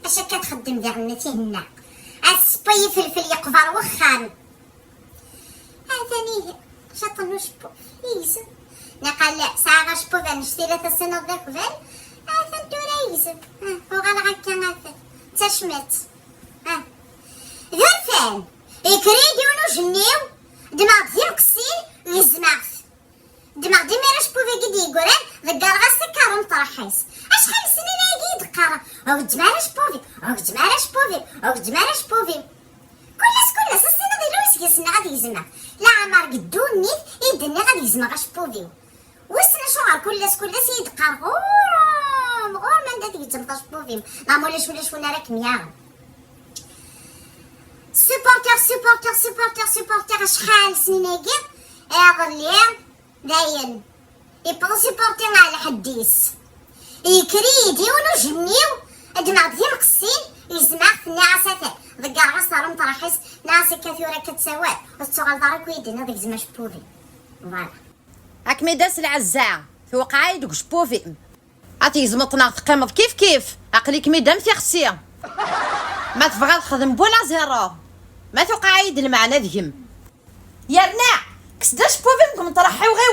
اش كتخدم ديالنا هنا السباي فلفل يقفر وخان هذاني شطنو شبو يزن نقال ساعة شبو نشتي لها السنة ذاك فال هذا ندورا يزن وغالا هكا هذا تشمت ذرفان يكريديونو جنيو دماغ ديال كسيل يزمعت دماغ دي ميراش بوفي قد يقولان ذكر غاسكار مطرحيس اشحال سنين هاكي دقارة وقد مالاش بوفي وقد مالاش بوفي وقد مالاش بوفي كلس السنة ديالو يسكسنا غادي يزمع لا عمر قدو النيت يدني غادي يزمع غاش بوفي وسنا شغال كلس يدقار غور من داك يتمطاش بوفي ما مولاش ولا شونا راك مياغ سوبورتر شحال سنين هاكي يظل داين يبقى سوبورتر على حديس يكريدي ونجنيو دماغ ديال مقسين يزمع في النعاسات ذكر غصار مطرحيس ناس كثيرة كتسوات والصغال دارك ويدنا ديك زعما شبوفي فوالا هاك ميداس العزاع في وقعاي دوك شبوفي عطي زمطنا تقيمض كيف عقليك ميدام في خصيه ما تبغى تخدم بولا زيرو ما توقعايد المعنى ذهم يا رنا كسدا شبوفي مطرحي وغير